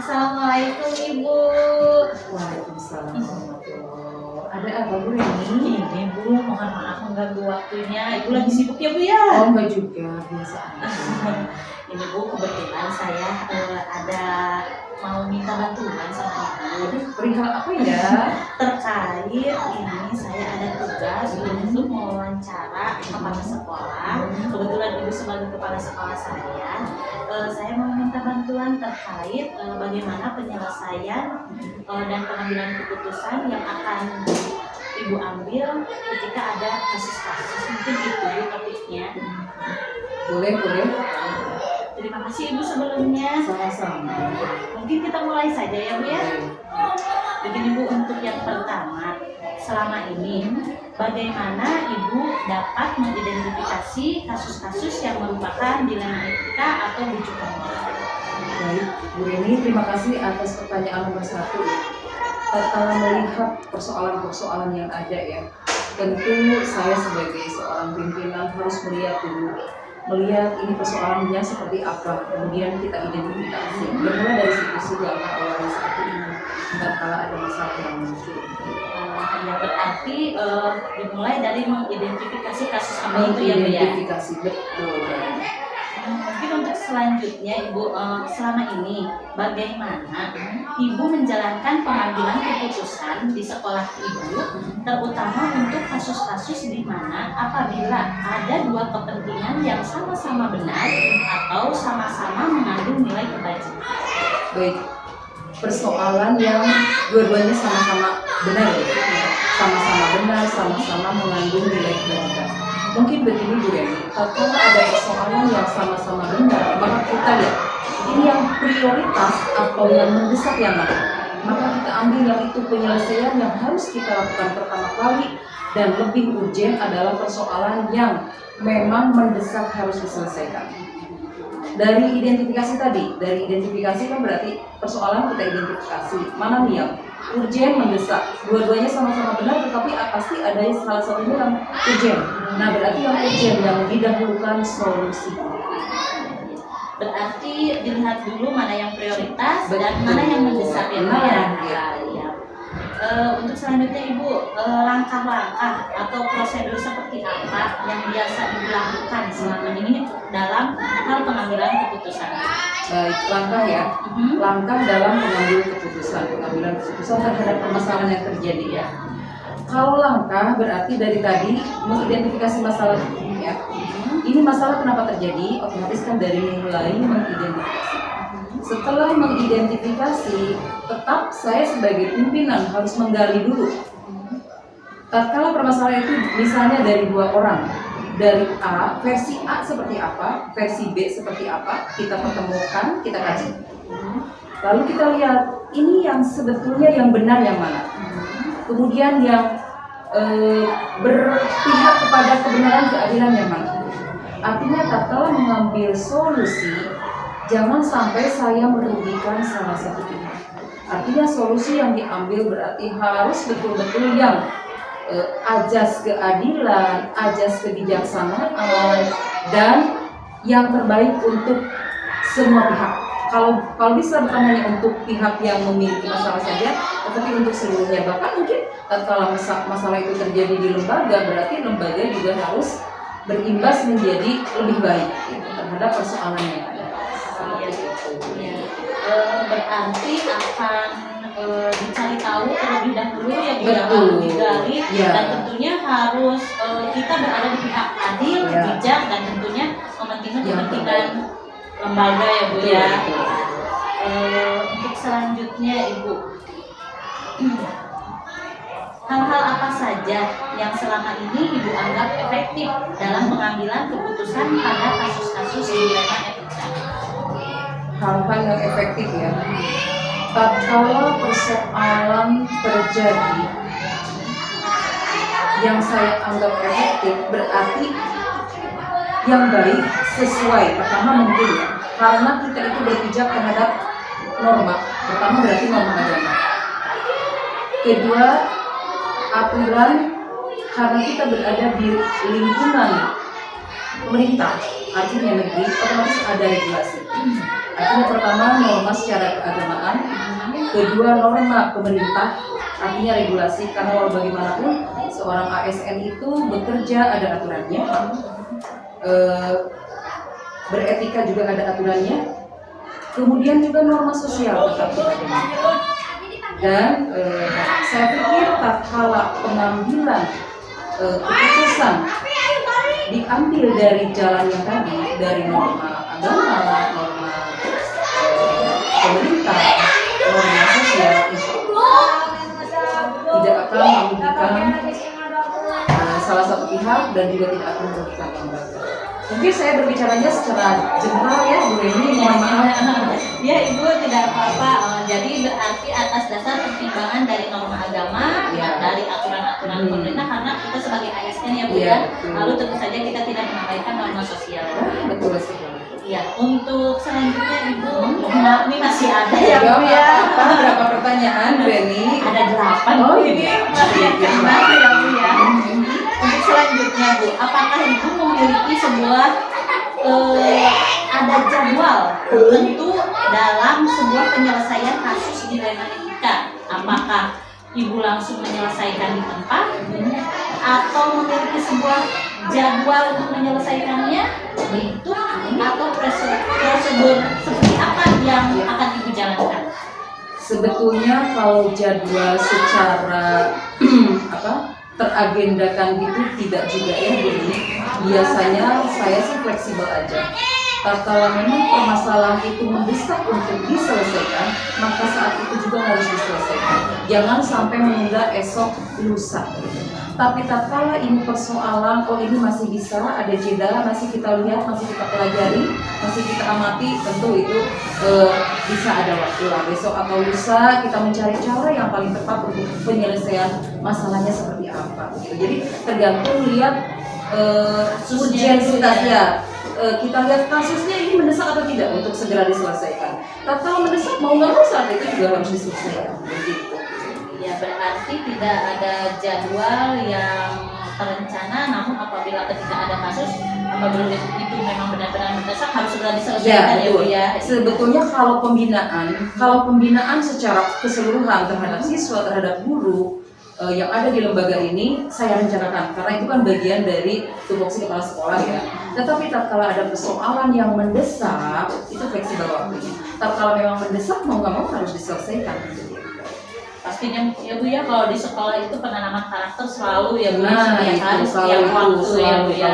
Assalamualaikum Ibu. Waalaikumsalam warahmatullahi. Ada apa Bu ini? Ini Bu, mohon maaf mengganggu waktunya. Ibu lagi sibuk ya Bu ya? Oh enggak juga, biasa aja. Ini Bu, kebetulan saya ada mau minta bantuan sama Ibu. Perihal apa ya? Terkait ini saya ada tugas untuk mewawancara kepala sekolah. Kebetulan Ibu sebagai kepala sekolah saya mau minta bantuan terkait bagaimana penyelesaian dan pengambilan keputusan yang akan Ibu ambil ketika ada kasus-kasus. Mungkin itu topiknya. Boleh. Terima kasih Ibu sebelumnya. Sama-sama. Mungkin kita mulai saja ya Bu ya. Begini Bu, untuk yang pertama, selama ini bagaimana Ibu dapat mengidentifikasi kasus-kasus yang merupakan dilema etika atau rujukan moral? Baik, Bu Reni, terima kasih atas pertanyaan nomor 1. Tatkala melihat persoalan-persoalan yang ada ya, tentu saya sebagai seorang pimpinan harus melihat ini persoalannya seperti apa, kemudian kita identifikasi. Bermula dari situ langkah awal satu ini, tatkala ada masalah yang muncul. Ya, berarti dimulai dari mengidentifikasi kasus apa itu ya Bu ya? Mengidentifikasi, betul. Mungkin untuk selanjutnya Ibu, selama ini bagaimana Ibu menjalankan pengambilan keputusan di sekolah Ibu, terutama untuk kasus-kasus di mana apabila ada dua kepentingan yang sama-sama benar atau sama-sama mengandung nilai kebajikan. Baik, persoalan yang dua-duanya sama-sama benar ya, sama-sama mengandung nilai kebajikan. Mungkin begini Bu Reni, kalau ada persoalan yang sama-sama benar, maka kita lihat ini yang prioritas atau yang mendesak yang mana, maka kita ambil yang itu. Penyelesaian yang harus kita lakukan pertama kali dan lebih urgent adalah persoalan yang memang mendesak harus diselesaikan. Dari identifikasi kan berarti persoalan kita identifikasi mana nih yang urgent, mendesak. Dua-duanya sama-sama benar, tetapi pasti ada salah satunya yang urgent. Nah, berarti yang urgent yang didahulukan solusi. Berarti dilihat dulu mana yang prioritas dan mana yang mendesak ya Bu ya. Untuk selanjutnya Ibu, langkah-langkah atau prosedur seperti apa yang biasa dilakukan selama ini dalam hal pengambilan keputusan? Baik, langkah ya. Langkah dalam pengambilan keputusan terhadap permasalahan yang terjadi ya. Kalau langkah berarti dari tadi mengidentifikasi masalah ya. Ini masalah kenapa terjadi, otomatis kan dari mulai mengidentifikasi. Setelah mengidentifikasi, tetap saya sebagai pimpinan harus menggali dulu. Tatkala permasalahan itu misalnya dari dua orang, dari A, versi A seperti apa, versi B seperti apa, kita pertemukan, kita kaji. Lalu kita lihat, ini yang sebetulnya yang benar yang mana. Kemudian yang berpihak kepada kebenaran keadilan yang mana. Artinya tatkala mengambil solusi, jangan sampai saya merugikan salah satu pihak. Artinya solusi yang diambil berarti harus betul-betul yang ajas keadilan, ajas kebijaksanaan, dan yang terbaik untuk semua pihak. Kalau bisa bukan hanya untuk pihak yang memiliki masalah saja, tetapi untuk seluruhnya. Bahkan mungkin kalau masalah itu terjadi di lembaga, berarti lembaga juga harus berimbas menjadi lebih baik terhadap persoalannya. Berarti akan dicari tahu terlebih dahulu ya Bu, harus digali dan tentunya harus kita berada di pihak adil, bijak dan tentunya kepentingan lembaga ya Bu ya. Untuk selanjutnya Ibu, hal-hal apa saja yang selama ini Ibu anggap efektif dalam pengambilan keputusan pada kasus-kasus dilema etika? Hal-hal yang efektif ya. Tatkala persoalan terjadi yang saya anggap efektif berarti yang baik sesuai. Pertama mungkin ya, karena kita itu berpijak terhadap norma. Pertama berarti norma agama. Kedua, aturan, karena kita berada di lingkungan pemerintah, artinya negeri, otomatis ada regulasi. Artinya pertama norma secara keagamaan, kedua norma pemerintah, artinya regulasi, karena walau bagaimanapun seorang ASN itu bekerja ada aturannya, beretika juga ada aturannya, kemudian juga norma sosial tetap ada. Dan saya pikir tatkala pengambilan keputusan diambil dari jalan yang tadi, dari norma agama, norma pemerintah, norma sosial, insya Allah tidak akan merugikan salah satu pihak dan juga tidak akan merugikan lembaga. Mungkin saya berbicaranya secara general ya, Bu Reni, mohon maaf. Ya Ibu, tidak apa-apa. Jadi berarti atas dasar pertimbangan dari norma agama, Ya. dari aturan-aturan pemerintah, karena kita sebagai ASN ya Bu Ya, ya. betul. Lalu tentu saja kita tidak mengabaikan norma sosial. Betul sekali. Ya, untuk selanjutnya Ibu, nah, ini masih ada ya Bu Ya, ya. apa berapa pertanyaan, Bu Reni? Ada 8 Oh, ini masih yang baru ya Bu ya. Untuk selanjutnya Bu, apakah Ibu memiliki sebuah ada jadwal tertentu dalam sebuah penyelesaian kasus dilema etika? Apakah Ibu langsung menyelesaikan di tempat atau memiliki sebuah jadwal untuk menyelesaikannya itu, atau prosedur seperti apa yang akan Ibu jalankan? Sebetulnya kalau jadwal secara teragendakan gitu tidak juga ya Bu Reni. Biasanya saya sih fleksibel aja. Kalau memang permasalahan itu mendesak untuk diselesaikan, maka saat itu juga harus diselesaikan. Jangan sampai menunda esok lusa. Tapi tatkala ini persoalan, oh ini masih bisa, ada jeda, masih kita lihat, masih kita pelajari, masih kita amati, tentu itu bisa ada waktu lah. Besok atau lusa kita mencari cara yang paling tepat untuk penyelesaian masalahnya seperti apa. Gitu. Jadi tergantung lihat urgensitasnya. Kita lihat kasusnya ini mendesak atau tidak untuk segera diselesaikan. Kalau mendesak mau nggak mau saat itu juga harus diselesaikan. Begitu. Ya, berarti tidak ada jadwal yang terencana, namun apabila ketika ada kasus, apabila itu memang benar-benar mendesak harus segera diselesaikan ya Bu ya. Sebetulnya kalau pembinaan secara keseluruhan terhadap siswa, terhadap guru yang ada di lembaga ini saya rencanakan, karena itu kan bagian dari tupoksi kepala sekolah ya. Tetapi tatkala ada persoalan yang mendesak, itu fleksibel waktunya. Tatkala memang mendesak mau nggak mau harus diselesaikan. Pastinya ya Bu ya, kalau di sekolah itu penanaman karakter selalu ya Bu, Nah, setiap hari, itu setiap waktu ya Bu ya.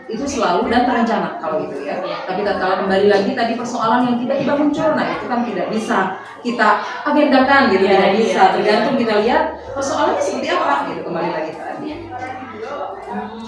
Itu selalu dan terencana kalau itu ya. Tapi tatkala kembali lagi tadi persoalan yang tiba-tiba muncul, nah itu kan tidak bisa kita agendakan gitu, tidak bisa. Tergantung kita lihat persoalannya seperti apa gitu, kembali lagi tadi.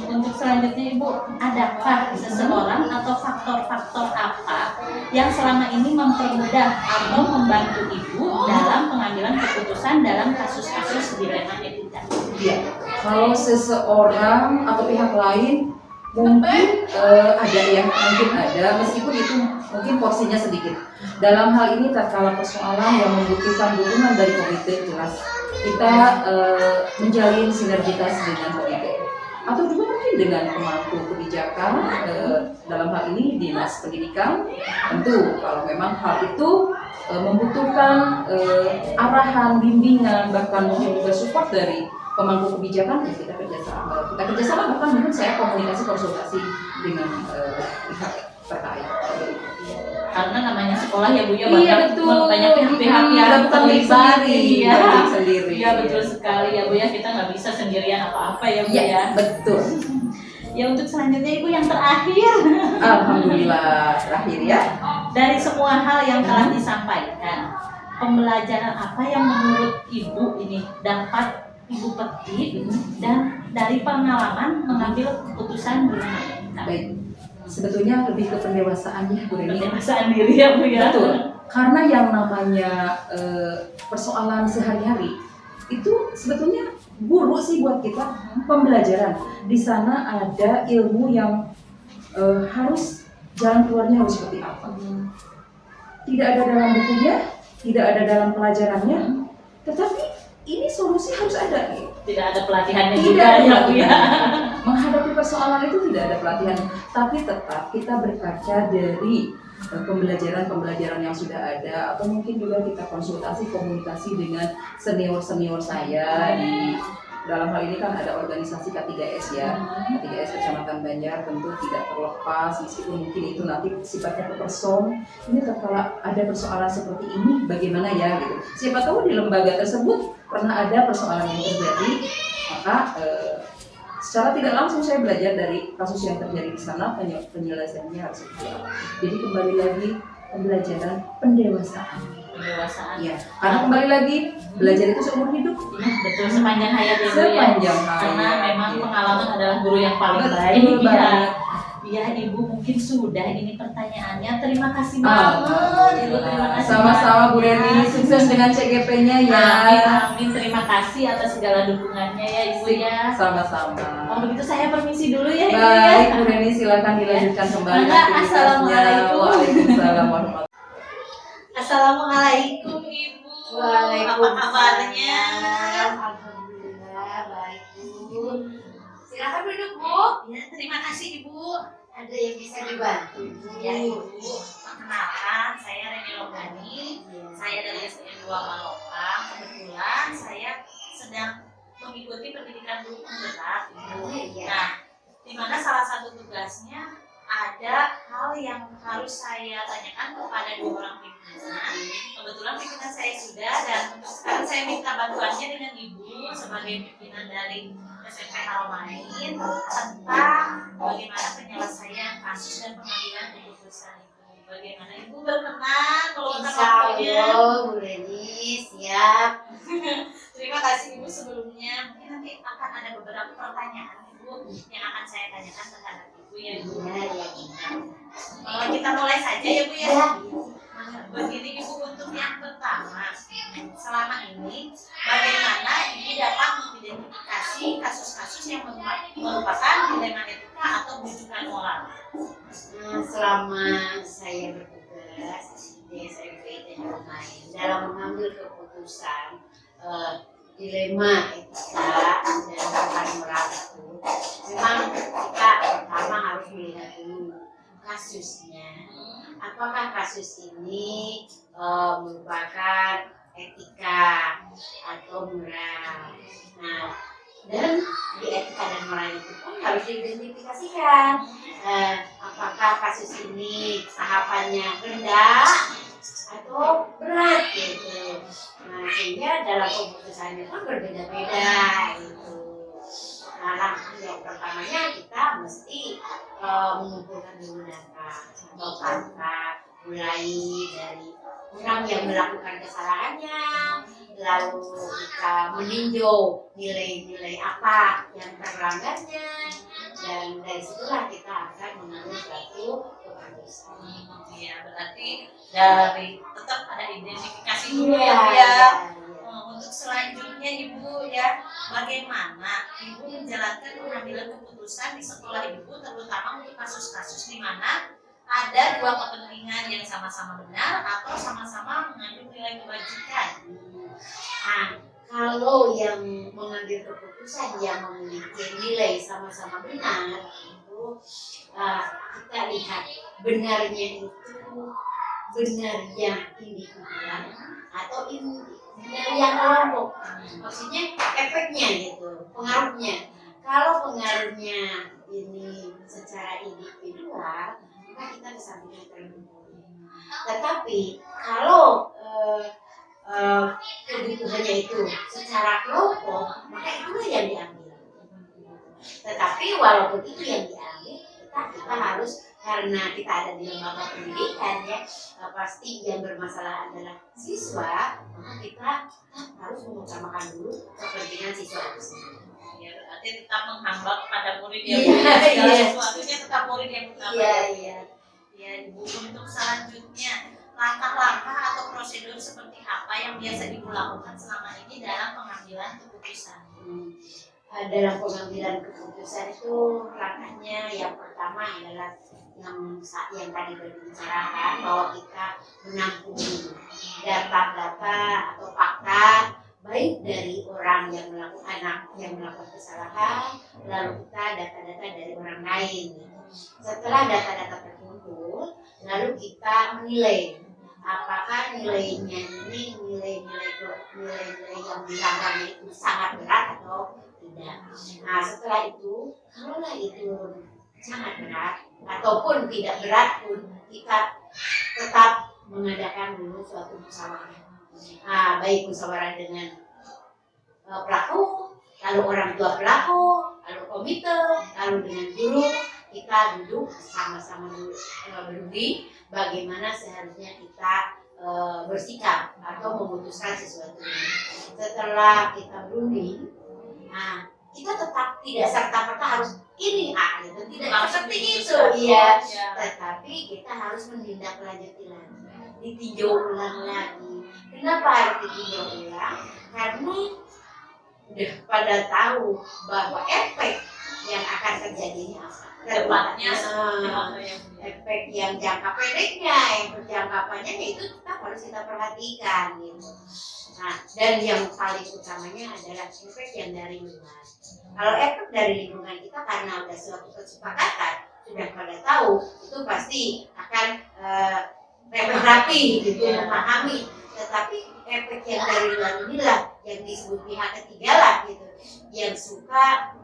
Untuk selanjutnya Ibu, adakah seseorang atau faktor-faktor apa yang selama ini mempermudah atau membantu Ibu dalam pengambilan keputusan dalam kasus-kasus dilema etika? Iya, kalau seseorang atau pihak lain mungkin mungkin ada, meskipun itu mungkin porsinya sedikit. Dalam hal ini tatkala persoalan yang membutuhkan dukungan dari komite, jelas kita menjalin sinergitas dengan komite. Atau juga mungkin dengan pemangku kebijakan, dalam hal ini dinas pendidikan. Tentu kalau memang hal itu membutuhkan arahan, bimbingan, bahkan mungkin juga support dari pemangku kebijakan, ya kita kerjasama, bahkan mungkin saya komunikasi konsultasi dengan pihak terkait. Karena namanya sekolah ya Bu ya, Iya, banyak betul. pihak-pihak yang Bukan terlibat. sendiri, Iya. bukan sendiri. Iya betul sekali ya Bu ya, kita nggak bisa sendirian apa-apa ya Bu Iya, ya. betul. Ya, untuk selanjutnya Ibu yang terakhir. Alhamdulillah terakhir ya. Dari semua hal yang telah disampaikan, pembelajaran apa yang menurut Ibu ini dapat Ibu petik dan dari pengalaman mengambil keputusan dilema etika? Baik. Sebetulnya lebih ke pendewasaannya, Bu Reni. Pendewasaan diri ya Bu ya. Betul. Karena yang namanya persoalan sehari-hari itu sebetulnya guru sih buat kita pembelajaran. Di sana ada ilmu yang harus jalan keluarnya harus seperti apa. Tidak ada dalam bukunya, tidak ada dalam pelajarannya, tetapi ini solusi harus ada. Tidak ada pelatihannya Tidak juga ada ya Bu ya. pelatihan. menghadapi persoalan itu tidak ada pelatihan, tapi tetap kita berkaca dari pembelajaran yang sudah ada, atau mungkin juga kita konsultasi komunikasi dengan senior saya di dalam hal ini kan ada organisasi K3S ya, K3S Kecamatan Banjar, tentu tidak terlepas meskipun mungkin itu nanti sifatnya person. Ini terkala ada persoalan seperti ini bagaimana ya gitu. Siapa tahu di lembaga tersebut pernah ada persoalan yang terjadi, maka secara tidak langsung saya belajar dari kasus yang terjadi di sana, penyelesaiannya harus seperti apa. Jadi kembali lagi pembelajaran pendewasaan. Ya, karena kembali lagi belajar itu seumur hidup. Betul, sepanjang hayat ya Bu ya. Sepanjang hayat. Karena memang pengalaman adalah guru yang paling Betul baik. banget. Ya Ibu mungkin sudah ini pertanyaannya. Terima kasih banget Ibu, terima kasih. Sama-sama Bu Reni, sukses dengan CGP-nya ya. Amin, amin. Terima kasih atas segala dukungannya ya Ibu ya. Sama-sama. Oh begitu saya permisi dulu ya Ibu Baik, ya. Bu Reni silakan dilanjutkan kembali Mangga, aktivitasnya. assalamualaikum. Waalaikumsalam warahmatullahi. Assalamualaikum Ibu. Apa kabarnya? Alhamdulillah baik Bu. Silakan duduk Bu. Ya, terima kasih Ibu. Ada yang bisa dibantu Ya Ibu, perkenalkan saya Reni Logani. Saya dari SDN 2 Malopang. Kebetulan saya sedang mengikuti pendidikan guru penggerak Ibu. Nah, di mana salah satu tugasnya ada hal yang harus saya tanyakan kepada dua orang pimpinan. Kebetulan pimpinan saya sudah, dan sekarang saya minta bantuannya dengan Ibu sebagai pimpinan dari SMP Haromain tentang bagaimana penyelesaian kasus dan pengambilan keputusan itu. Bagaimana Ibu berkenan kalau Insya waktunya? Allah Bu Reni siap. Terima kasih Ibu sebelumnya. Mungkin nanti akan ada beberapa pertanyaan Ibu yang akan saya tanyakan terhadap Ibu ya Ibu. Kita mulai saja ya Bu ya. Begini Ibu, untuk yang pertama, selama ini bagaimana Ibu dapat mengidentifikasi kasus-kasus yang merupakan dilema etika atau bujukan moral? Selama saya bertugas di SMP Haromain dalam mengambil keputusan dilema etika dan bujukan moral itu, memang kita pertama harus melihat dulu kasusnya. Apakah kasus ini merupakan etika atau moral? Nah, dan di etika dan moral itu pun harus diidentifikasikan. Apakah kasus ini tahapannya rendah atau berat gitu. Nah, sehingga dalam keputusannya pun berbeda-beda gitu. Nah, langkah yang pertamanya kita mesti mengumpulkan dulu data atau fakta, mulai dari orang yang melakukan kesalahannya, lalu kita meninjau nilai-nilai apa yang terlanggarnya, dan dari situlah kita akan mengambil suatu keputusan. Ya, berarti dari tetap ada identifikasi dulu ya Bu ya. Untuk selanjutnya Ibu ya, bagaimana Ibu menjalankan pengambilan keputusan di sekolah Ibu, terutama untuk kasus-kasus di mana ada dua kepentingan yang sama-sama benar atau sama-sama mengandung nilai kebajikan? Nah, kalau yang mengambil keputusan yang memiliki nilai sama-sama benar, itu kita lihat benarnya itu benar yang individual atau benar yang kelompok. Maksudnya efeknya gitu, pengaruhnya. Kalau pengaruhnya ini secara individual, maka kita kesampingkan terlebih dahulu. Tetapi kalau kebutuhannya itu secara kelompok, maka itulah yang diambil. Tetapi walaupun itu yang diambil, kita harus, karena kita ada di lembaga pendidikan ya, pasti yang bermasalah adalah siswa, maka kita harus mengutamakan dulu kepentingan siswa itu sendiri. Ya, berarti tetap menghamba kepada murid Iya, yang segala iya. sesuatunya tetap murid yang utama. Iya. Ya Ibu, untuk selanjutnya langkah-langkah atau prosedur seperti apa yang biasa Ibu lakukan selama ini dalam pengambilan keputusan? Dalam pengambilan keputusan itu langkahnya yang pertama adalah yang tadi berbicarakan bahwa kita menampung data-data atau fakta baik dari orang yang melakukan kesalahan, lalu kita data-data dari orang lain. Setelah data-data terkumpul, lalu kita menilai apakah nilainya ini nilai-nilai yang dilanggarnya itu sangat berat atau tidak. Nah setelah itu, kalaulah itu sangat berat ataupun tidak berat pun, kita tetap mengadakan dulu suatu musyawarah. Baik musyawarah dengan pelaku, lalu orang tua pelaku, lalu komite, lalu dengan guru, kita duduk sama-sama berunding bagaimana seharusnya kita bersikap atau memutuskan sesuatu ini. Setelah kita berunding, kita tetap tidak serta-merta harus ini gitu, tidak seperti itu, iya. Tetapi kita harus menindaklanjuti lagi, ditinjau ulang lagi. Kenapa harus ditinjau ulang? Karena udah pada tahu bahwa efek yang akan terjadinya apa. Depannya Efek yang jangka pendeknya, yang berjangka panjangnya itu tetap harus kita perhatikan gitu. Nah, dan yang paling utamanya adalah efek yang dari luar. Kalau efek dari lingkungan kita karena ada suatu kesepakatan, sudah pada tahu, itu pasti akan rapi gitu, memahami. Tetapi efek yang dari luar inilah yang disebut pihak ketiga lah gitu, yang suka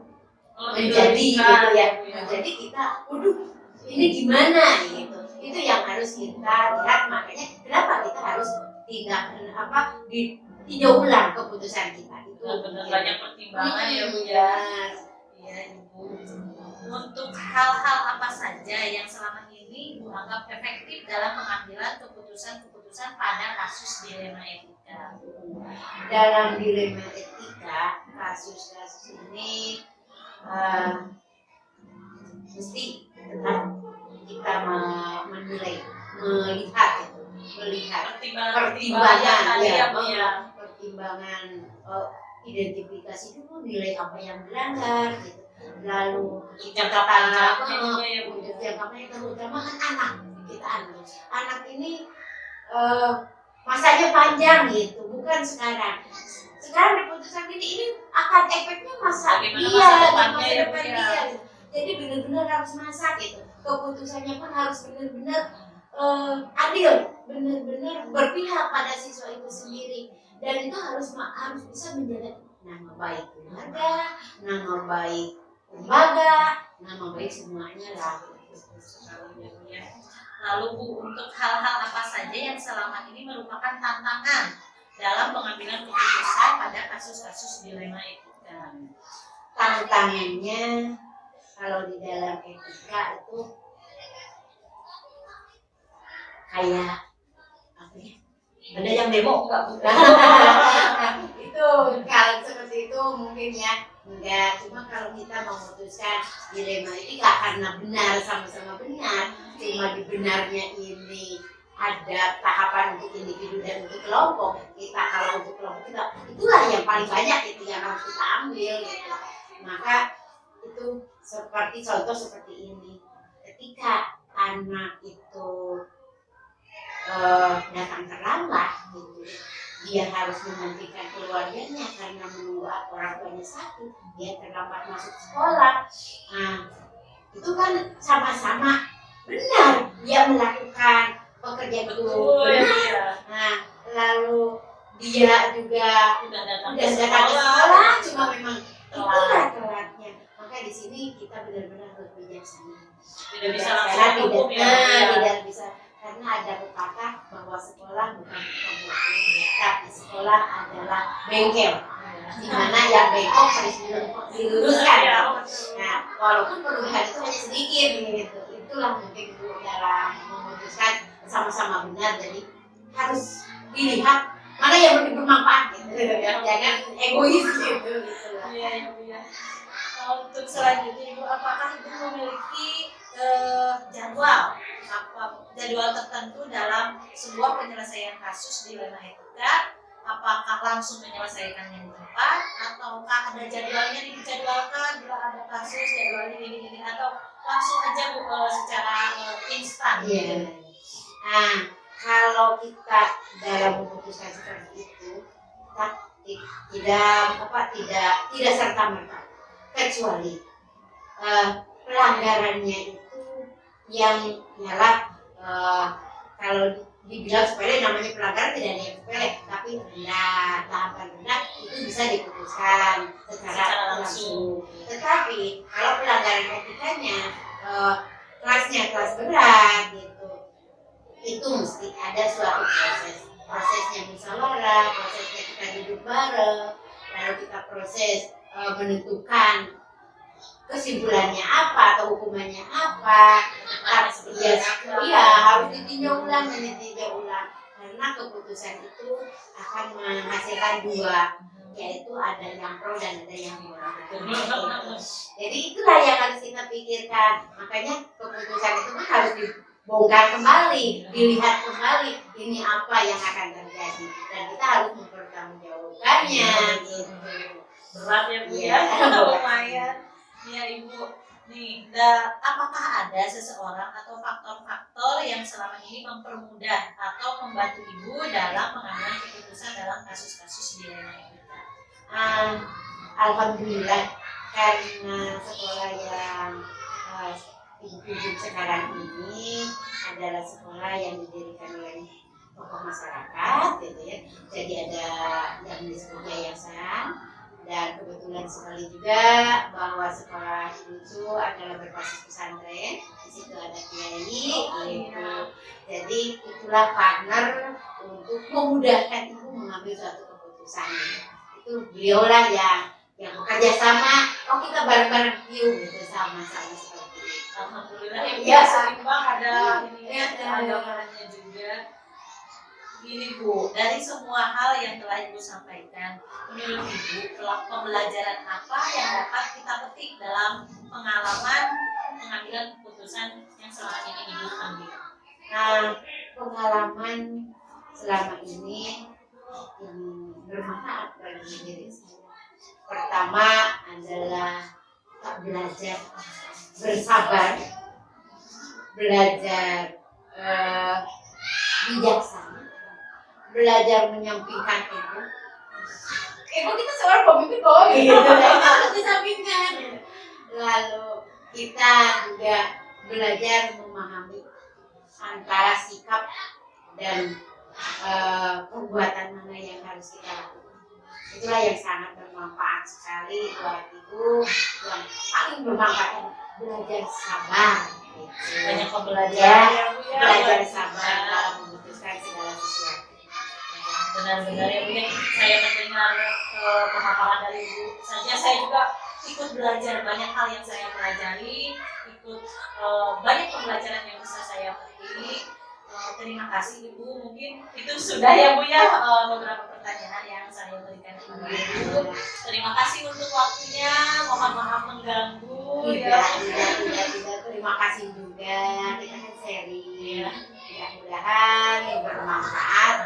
menjadi gitu ya, menjadi kita, waduh ini gimana gitu. Itu yang harus kita lihat, makanya kenapa kita harus ditinjau ulang keputusan kita itu. Benar banyak pertimbangan ya Bu ya. Iya Ibu. Untuk hal-hal apa saja yang selama ini Bu anggap efektif dalam pengambilan keputusan pada kasus dilema etika? Dalam dilema etika, kasus-kasus ini mesti tetap kita menilai, melihat pertimbangan identifikasi dulu nilai apa yang dilanggar gitu. Lalu jangka panjangnya juga ya Bu. Jangka panjang terutama kan anak ini masanya panjang gitu, bukan sekarang diputuskan ini akan efeknya masa depan dia gitu. Jadi benar-benar harus masak gitu, keputusannya pun harus benar-benar adil, benar-benar berpihak pada siswa itu sendiri, dan itu harus bisa menjaga nama baik keluarga, nama baik lembaga, nama baik semuanya lah. Lalu Bu, untuk hal-hal apa saja yang selama ini merupakan tantangan dalam pengambilan keputusan pada kasus-kasus dilema etika? Tantangannya kalau di dalam etika itu kayak apa ya? Ada yang demo enggak Bu? Itu kalau seperti itu mungkin ya enggak, cuma kalau kita memutuskan dilema ini enggak karena benar, sama-sama benar, cuma di benarnya ini ada tahapan untuk individu dan untuk kelompok. Kita kalau untuk kelompok kita, itulah yang paling banyak itu yang harus kita ambil gitu. Maka itu seperti contoh seperti ini, ketika anak itu datang terlambat gitu, dia harus mementingkan keluarganya karena menunggu orang tuanya sakit, dia terlambat masuk sekolah. Nah itu kan sama-sama benar dia melakukan pekerjaan itu benar. Nah lalu dia juga Udah datang ke sekolah, sekolah, cuma memang itulah telatnya. Maka di sini kita benar-benar harus bijaksana. tidak bisa langsung hukum ya. Tidak bisa, karena ada pepatah bahwa sekolah bukan buku, tapi sekolah adalah bengkel. Di mana yang bengkok harus diluruskan. Nah, walaupun perubahan itu hanya sedikit gitu. Itulah mungkin dalam memutuskan sama-sama benar, jadi harus dilihat mana yang lebih bermanfaat gitu. Jangan egois gitu. Iya. Untuk selanjutnya Ibu, apakah Ibu memiliki jadwal tertentu dalam sebuah penyelesaian kasus dilema etika? Apakah langsung menyelesaikannya di tempat, ataukah ada jadwalnya dijadwalkan bila ada kasus jadwalnya ini atau langsung aja Bu secara instan? Iya. Nah, kalau kita dalam memutuskan seperti itu, tidak serta merta, kecuali pelanggarannya itu yang ialah kalau dibilang sepele namanya pelanggaran tidak ada yang sepele, tapi rendah, tahapan rendah itu bisa diputuskan secara langsung. Tetapi kalau pelanggaran etikanya kelasnya kelas berat gitu, itu mesti ada suatu prosesnya musyawarah, prosesnya kita duduk bareng, lalu kita proses menentukan kesimpulannya apa atau hukumannya apa. Iya, harus ditinjau ulang dan ditinjau ulang karena keputusan itu akan menghasilkan dua, yaitu ada yang pro dan ada yang kontra. Jadi itulah yang harus kita pikirkan. Makanya keputusan itu kan harus dibongkar kembali, dilihat kembali ini apa yang akan terjadi dan kita harus mempertanggungjawabkannya. Berat ya Bu ya, lumayan. Ya Ibu, nih, apakah ada seseorang atau faktor-faktor yang selama ini mempermudah atau membantu Ibu dalam mengambil keputusan dalam kasus-kasus di daerah kita? Alhamdulillah, karena sekolah yang Ibu sekarang ini adalah sekolah yang didirikan oleh tokoh masyarakat, gitu ya. Jadi ada yang disebut yayasan. Dan kebetulan sekali juga bahwa sekolah itu adalah berbasis pesantren, di situ ada kiai, gitu. Jadi itulah partner untuk memudahkan ibu mengambil suatu keputusan. Itu beliaulah yang bekerja sama. Oh kita bareng-bareng yuk gitu sama-sama seperti itu. Alhamdulillah ya, seimbang ada ini ya, ada agamanya juga. Gini Bu, dari semua hal yang telah Ibu sampaikan, menurut Ibu pembelajaran apa yang dapat kita petik dalam pengalaman pengambilan keputusan yang selama ini Ibu ambil? Pengalaman selama ini yang bermanfaat bagi diri saya. Pertama adalah belajar bersabar, belajar bijaksana, belajar menyampingkan ego. Ego kita seorang pemimpin kok gitu, harus disampingkan. Lalu kita juga belajar memahami antara sikap dan perbuatan mana yang harus kita lakukan. Itulah yang sangat bermanfaat sekali buat ibu. Yang paling bermanfaat belajar sabar. Gitu. Banyak pembelajaran ya, belajar sabar dalam memutuskan segala sesuatu. Benar-benar ya Bu ya, saya mendengar pemaparan dari Ibu saja, saya juga ikut belajar banyak hal yang saya pelajari, ikut banyak pembelajaran yang bisa saya petik. Terima kasih Ibu, mungkin itu sudah ya Bu ya beberapa pertanyaan yang saya berikan kepada Ibu. Terima kasih untuk waktunya, mohon maaf mengganggu. Tidak, terima kasih juga, kita kan sharing. Mudah-mudahan bermanfaat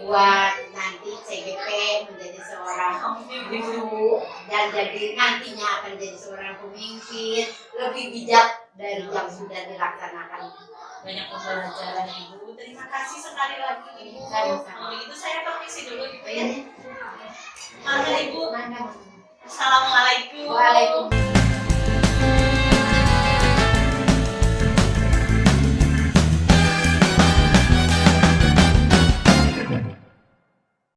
buat nanti CGP menjadi seorang guru dan nantinya akan jadi seorang pemimpin lebih bijak dari yang sudah dilaksanakan. Banyak pembelajaran Ibu. Terima kasih sekali lagi Ibu. Kalau begitu saya permisi dulu Ibu ya. Maka Ibu. Assalamualaikum. Waalaikumsalam.